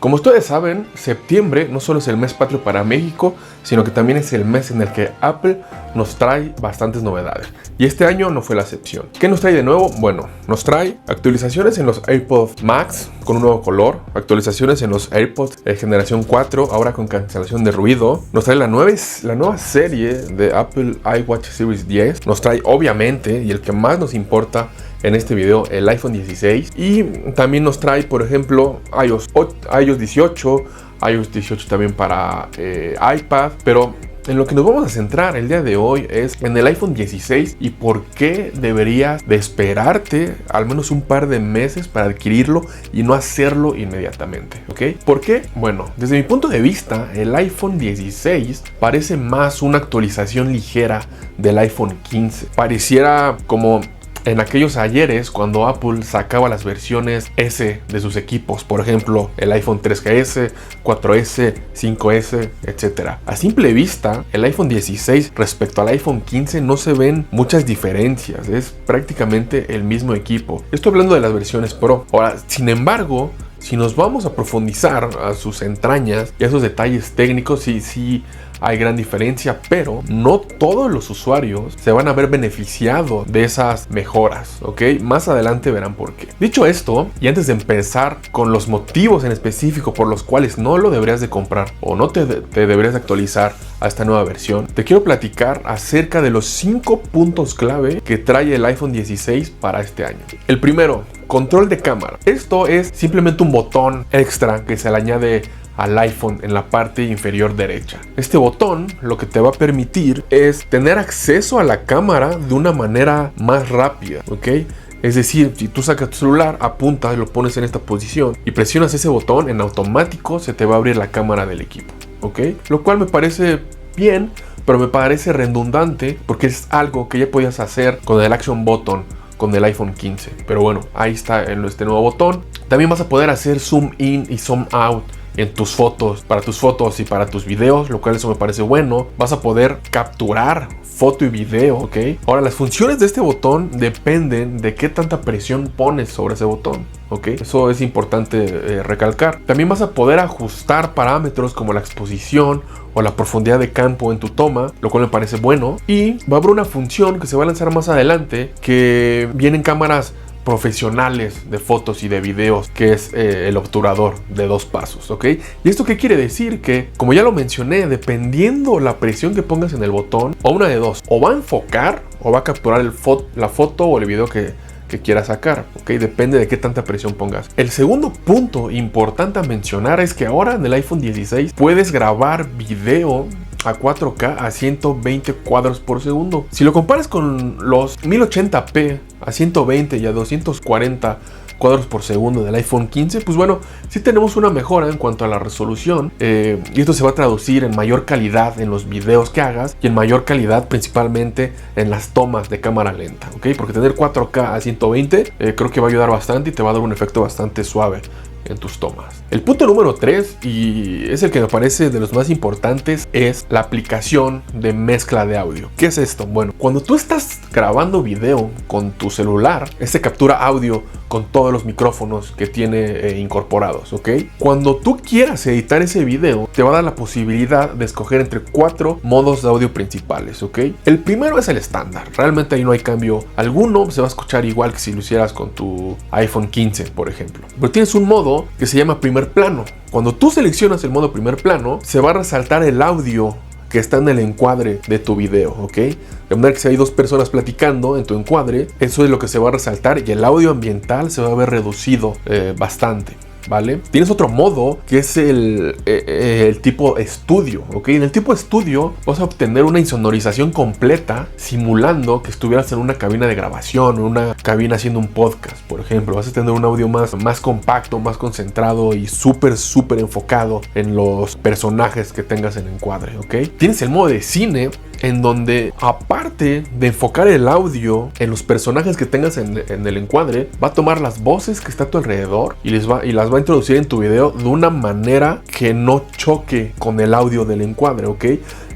Como ustedes saben, septiembre no solo es el mes patrio para México, sino que también es el mes en el que Apple nos trae bastantes novedades. Y este año no fue la excepción. ¿Qué nos trae de nuevo? Bueno, nos trae actualizaciones en los AirPods Max con un nuevo color, actualizaciones en los AirPods generación 4, ahora con cancelación de ruido. Nos trae la nueva serie de Apple iWatch Series 10. Nos trae obviamente, y el que más nos importa en este video, el iPhone 16. Y también nos trae, por ejemplo, iOS 18, iOS 18 también para iPad. Pero en lo que nos vamos a centrar el día de hoy es en el iPhone 16 y por qué deberías de esperarte al menos un par de meses para adquirirlo y no hacerlo inmediatamente, ¿ok? ¿Por qué? Bueno, desde mi punto de vista, el iPhone 16 parece más una actualización ligera del iPhone 15. Pareciera como en aquellos ayeres cuando Apple sacaba las versiones S de sus equipos, por ejemplo el iPhone 3GS, 4S, 5S, etc. A simple vista, el iPhone 16 respecto al iPhone 15 no se ven muchas diferencias, es prácticamente el mismo equipo. Estoy hablando de las versiones Pro. Ahora, sin embargo, si nos vamos a profundizar a sus entrañas y a esos detalles técnicos, sí hay gran diferencia, pero no todos los usuarios se van a ver beneficiados de esas mejoras, ¿ok? Más adelante verán por qué. Dicho esto, y antes de empezar con los motivos en específico por los cuales no lo deberías de comprar o no te deberías de actualizar a esta nueva versión, te quiero platicar acerca de los 5 puntos clave que trae el iPhone 16 para este año. El primero, control de cámara. Esto es simplemente un botón extra que se le añade al iPhone en la parte inferior derecha. Este botón lo que te va a permitir es tener acceso a la cámara de una manera más rápida, ¿ok? Es decir, si tú sacas tu celular, apuntas, lo pones en esta posición y presionas ese botón, en automático se te va a abrir la cámara del equipo, ¿ok? Lo cual me parece bien, pero me parece redundante porque es algo que ya podías hacer con el Action Button con el iPhone 15. Pero bueno, ahí está este nuevo botón. También vas a poder hacer zoom in y zoom out en tus fotos, para tus fotos y para tus videos, lo cual eso me parece bueno. Vas a poder capturar foto y video, ¿ok? Ahora, las funciones de este botón dependen de qué tanta presión pones sobre ese botón, ¿ok? Eso es importante recalcar. También vas a poder ajustar parámetros como la exposición o la profundidad de campo en tu toma, lo cual me parece bueno. Y va a haber una función que se va a lanzar más adelante, que viene en cámaras profesionales de fotos y de videos, que es el obturador de 2 pasos, ¿ok? ¿Y esto qué quiere decir? Que, como ya lo mencioné, dependiendo la presión que pongas en el botón, o una de dos, o va a enfocar o va a capturar la foto o el video que quieras sacar, ¿ok? Depende de qué tanta presión pongas. El segundo punto importante a mencionar es que ahora en el iPhone 16 puedes grabar video a 4K a 120 cuadros por segundo. Si lo comparas con los 1080p a 120 y a 240 cuadros por segundo del iPhone 15, pues bueno, sí tenemos una mejora en cuanto a la resolución, y esto se va a traducir en mayor calidad en los videos que hagas y en mayor calidad principalmente en las tomas de cámara lenta, ¿ok? Porque tener 4K a 120 creo que va a ayudar bastante y te va a dar un efecto bastante suave en tus tomas. El punto número 3, y es el que me parece de los más importantes, es la aplicación de mezcla de audio. ¿Qué es esto? Bueno, cuando tú estás grabando video con tu celular, este captura audio con todos los micrófonos que tiene incorporados, ¿ok? Cuando tú quieras editar ese video, te va a dar la posibilidad de escoger entre 4 modos de audio principales, ¿ok? El primero es el estándar. Realmente ahí no hay cambio alguno, se va a escuchar igual que si lo hicieras con tu iPhone 15, por ejemplo. Pero tienes un modo que se llama primer plano. Cuando tú seleccionas el modo primer plano, se va a resaltar el audio que está en el encuadre de tu video, ¿ok? De manera que si hay 2 personas platicando en tu encuadre, eso es lo que se va a resaltar y el audio ambiental se va a ver reducido bastante, ¿vale? Tienes otro modo que es el tipo estudio, ¿ok? En el tipo estudio vas a obtener una insonorización completa simulando que estuvieras en una cabina de grabación o una cabina haciendo un podcast, por ejemplo. Vas a tener un audio más compacto, más concentrado y súper enfocado en los personajes que tengas en encuadre, ¿ok? Tienes el modo de cine, en donde, aparte de enfocar el audio en los personajes que tengas en el encuadre, va a tomar las voces que está a tu alrededor y las va a introducir en tu video de una manera que no choque con el audio del encuadre, ¿ok?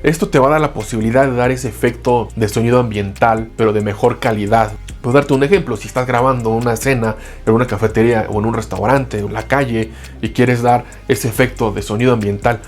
Esto te va a dar la posibilidad de dar ese efecto de sonido ambiental, pero de mejor calidad. Puedo darte un ejemplo. Si estás grabando una escena en una cafetería o en un restaurante o en la calle y quieres dar ese efecto de sonido ambiental,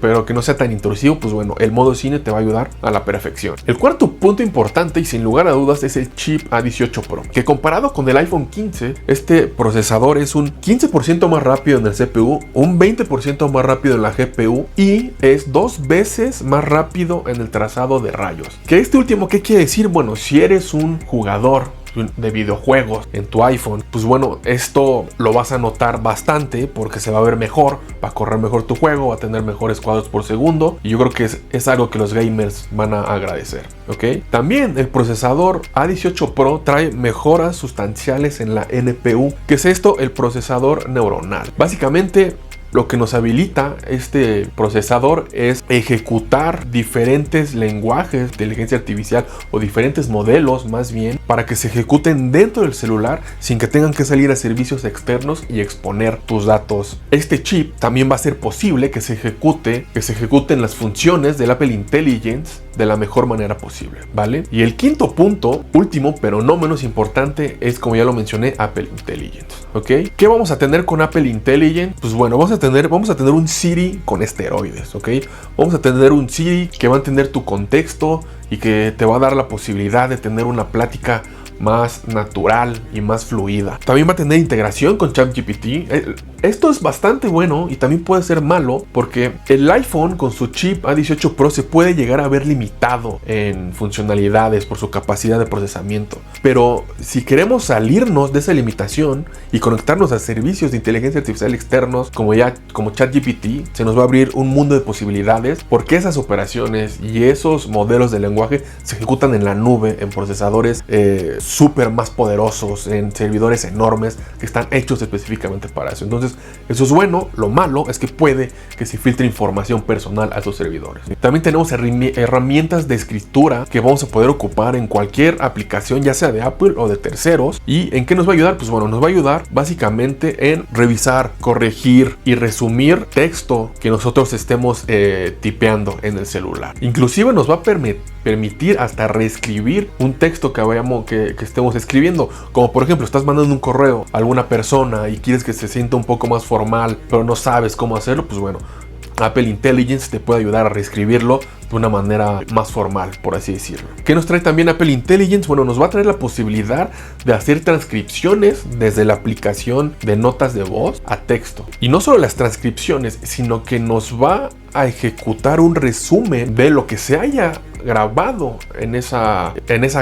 pero que no sea tan intrusivo, pues bueno, el modo cine te va a ayudar a la perfección. El cuarto punto importante y sin lugar a dudas es el chip A18 Pro, que comparado con el iPhone 15, este procesador es un 15% más rápido en el CPU, un 20% más rápido en la GPU y es 2 veces más rápido en el trazado de rayos. ¿Que este último qué quiere decir? Bueno, si eres un jugador de videojuegos en tu iPhone, pues bueno, esto lo vas a notar bastante porque se va a ver mejor, va a correr mejor tu juego, va a tener mejores cuadros por segundo y yo creo que es algo que los gamers van a agradecer, ¿ok? También el procesador A18 Pro trae mejoras sustanciales en la NPU. ¿Qué es esto? El procesador neuronal. Básicamente, lo que nos habilita este procesador es ejecutar diferentes lenguajes de inteligencia artificial o diferentes modelos más bien para que se ejecuten dentro del celular sin que tengan que salir a servicios externos y exponer tus datos. Este chip también va a hacer posible que se ejecuten las funciones del Apple Intelligence de la mejor manera posible, ¿vale? Y el quinto punto, último pero no menos importante, es, como ya lo mencioné, Apple Intelligence, ¿ok? ¿Qué vamos a tener con Apple Intelligence? Pues bueno, vamos a tener un Siri con esteroides, ¿ok? Vamos a tener un Siri que va a entender tu contexto y que te va a dar la posibilidad de tener una plática más natural y más fluida. También va a tener integración con ChatGPT. Esto es bastante bueno y también puede ser malo porque el iPhone con su chip A18 Pro se puede llegar a ver limitado en funcionalidades por su capacidad de procesamiento. Pero si queremos salirnos de esa limitación y conectarnos a servicios de inteligencia artificial externos como ChatGPT, se nos va a abrir un mundo de posibilidades porque esas operaciones y esos modelos de lenguaje se ejecutan en la nube, en procesadores súper más poderosos, en servidores enormes que están hechos específicamente para eso. Entonces eso es bueno. Lo malo es que puede que se filtre información personal a esos servidores. También tenemos herramientas de escritura que vamos a poder ocupar en cualquier aplicación, ya sea de Apple o de terceros. ¿Y en qué nos va a ayudar? Pues bueno, nos va a ayudar básicamente en revisar, corregir y resumir texto que nosotros estemos tipeando en el celular. Inclusive nos va a permitir hasta reescribir un texto que estemos escribiendo, como por ejemplo estás mandando un correo a alguna persona y quieres que se sienta un poco más formal pero no sabes cómo hacerlo. Pues bueno, Apple Intelligence te puede ayudar a reescribirlo de una manera más formal, por así decirlo. ¿Qué nos trae también Apple Intelligence? Bueno, nos va a traer la posibilidad de hacer transcripciones desde la aplicación de notas de voz a texto. Y no solo las transcripciones, sino que nos va a ejecutar un resumen de lo que se haya grabado en esa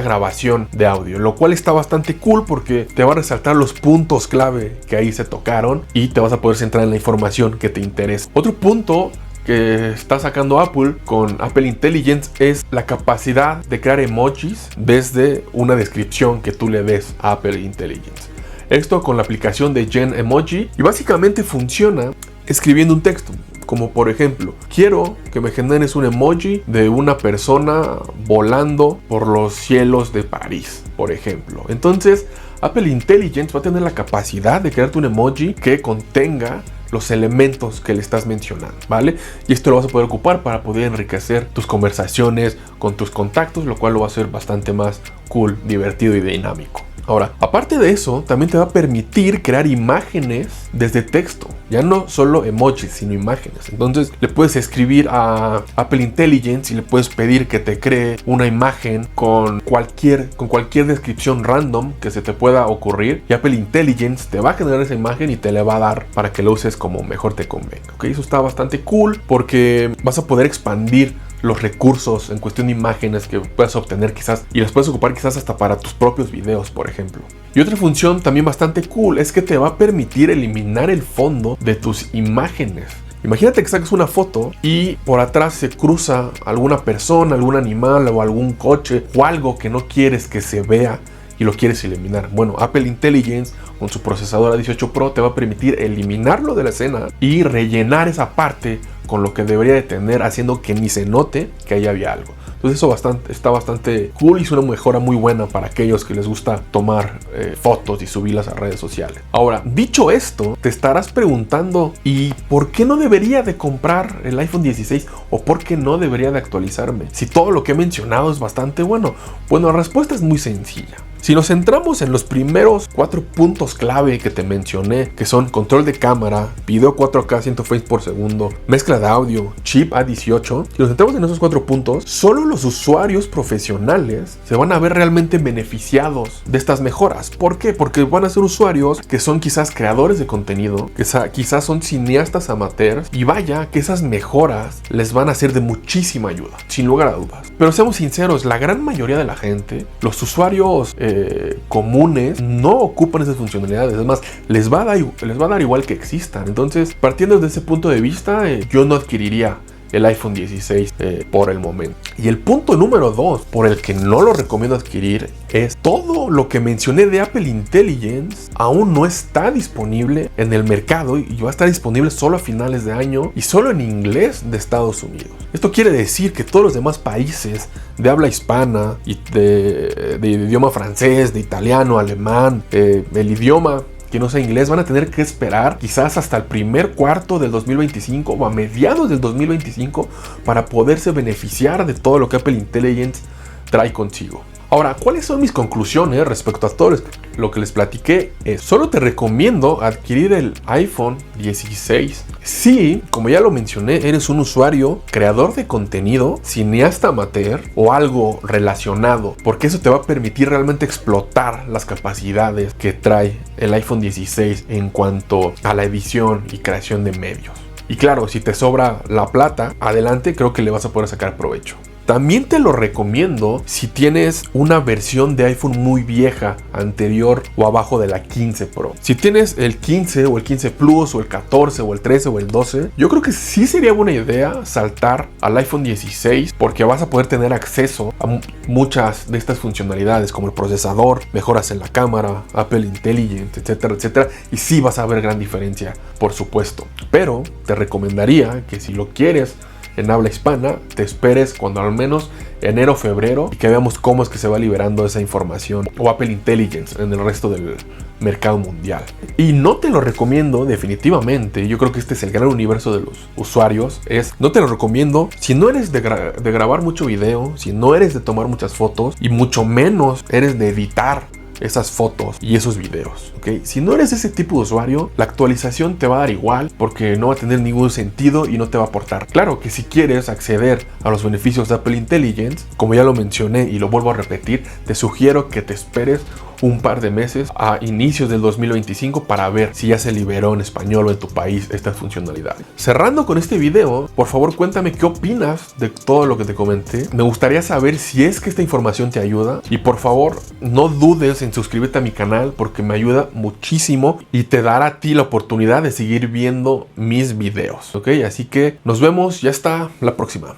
grabación de audio, lo cual está bastante cool porque te va a resaltar los puntos clave que ahí se tocaron y te vas a poder centrar en la información que te interesa. Otro punto que está sacando Apple con Apple Intelligence es la capacidad de crear emojis desde una descripción que tú le des a Apple Intelligence. Esto con la aplicación de Gen Emoji y básicamente funciona escribiendo un texto. Como por ejemplo, quiero que me generes un emoji de una persona volando por los cielos de París, por ejemplo. Entonces, Apple Intelligence va a tener la capacidad de crearte un emoji que contenga los elementos que le estás mencionando, ¿vale? Y esto lo vas a poder ocupar para poder enriquecer tus conversaciones con tus contactos, lo cual lo va a hacer bastante más cool, divertido y dinámico. Ahora, aparte de eso, también te va a permitir crear imágenes desde texto. Ya no solo emojis, sino imágenes. Entonces, le puedes escribir a Apple Intelligence y le puedes pedir que te cree una imagen con cualquier descripción random que se te pueda ocurrir. Y Apple Intelligence te va a generar esa imagen y te la va a dar para que la uses como mejor te convenga. ¿Ok? Eso está bastante cool porque vas a poder expandir los recursos en cuestión de imágenes que puedas obtener quizás y las puedes ocupar quizás hasta para tus propios videos, por ejemplo. Y otra función también bastante cool es que te va a permitir eliminar el fondo de tus imágenes. Imagínate que sacas una foto y por atrás se cruza alguna persona, algún animal o algún coche o algo que no quieres que se vea y lo quieres eliminar. Bueno, Apple Intelligence con su procesador A18 Pro te va a permitir eliminarlo de la escena y rellenar esa parte con lo que debería de tener, haciendo que ni se note que ahí había algo. Entonces eso está bastante cool y es una mejora muy buena para aquellos que les gusta tomar fotos y subirlas a redes sociales. Ahora, dicho esto, te estarás preguntando, ¿y por qué no debería de comprar el iPhone 16? ¿O por qué no debería de actualizarme? Si todo lo que he mencionado es bastante bueno. Bueno, la respuesta es muy sencilla. Si nos centramos en los primeros 4 puntos clave que te mencioné, que son control de cámara, video 4K 100 frames por segundo, mezcla de audio, chip A18, si nos centramos en esos 4 puntos, solo los usuarios profesionales se van a ver realmente beneficiados de estas mejoras. ¿Por qué? Porque van a ser usuarios que son quizás creadores de contenido, que quizás son cineastas amateurs, y vaya que esas mejoras les van a ser de muchísima ayuda, sin lugar a dudas. Pero seamos sinceros, la gran mayoría de la gente, los usuarios comunes, no ocupan esas funcionalidades. Es más, les va a dar igual que existan. Entonces, partiendo desde ese punto de vista, yo no adquiriría el iPhone 16 por el momento. Y el punto número 2 por el que no lo recomiendo adquirir es todo lo que mencioné de Apple Intelligence aún no está disponible en el mercado y va a estar disponible solo a finales de año y solo en inglés de Estados Unidos. Esto quiere decir que todos los demás países de habla hispana y de idioma francés, de italiano, alemán, el idioma que no sea inglés, van a tener que esperar quizás hasta el primer cuarto del 2025 o a mediados del 2025 para poderse beneficiar de todo lo que Apple Intelligence trae consigo. Ahora, ¿cuáles son mis conclusiones respecto a todo lo que les platiqué? Solo te recomiendo adquirir el iPhone 16 si, como ya lo mencioné, eres un usuario, creador de contenido, cineasta amateur o algo relacionado, porque eso te va a permitir realmente explotar las capacidades que trae el iPhone 16 en cuanto a la edición y creación de medios. Y claro, si te sobra la plata, adelante, creo que le vas a poder sacar provecho. También te lo recomiendo si tienes una versión de iPhone muy vieja, anterior o abajo de la 15 Pro. Si tienes el 15 o el 15 Plus o el 14 o el 13 o el 12, yo creo que sí sería buena idea saltar al iPhone 16 porque vas a poder tener acceso a muchas de estas funcionalidades como el procesador, mejoras en la cámara, Apple Intelligence, etcétera, etcétera. Y sí vas a ver gran diferencia, por supuesto. Pero te recomendaría que si lo quieres en habla hispana, te esperes cuando al menos enero o febrero y que veamos cómo es que se va liberando esa información o Apple Intelligence en el resto del mercado mundial. Y no te lo recomiendo definitivamente, yo creo que este es el gran universo de los usuarios, no te lo recomiendo si no eres de grabar mucho video, si no eres de tomar muchas fotos y mucho menos eres de editar esas fotos y esos videos, ¿ok? Si no eres ese tipo de usuario, la actualización te va a dar igual porque no va a tener ningún sentido y no te va a aportar. Claro que si quieres acceder a los beneficios de Apple Intelligence, como ya lo mencioné y lo vuelvo a repetir, te sugiero que te esperes un par de meses a inicios del 2025 para ver si ya se liberó en español o en tu país esta funcionalidad. Cerrando con este video, por favor cuéntame qué opinas de todo lo que te comenté. Me gustaría saber si es que esta información te ayuda y por favor no dudes en suscribirte a mi canal porque me ayuda muchísimo y te dará a ti la oportunidad de seguir viendo mis videos, ¿ok? Así que nos vemos ya hasta la próxima.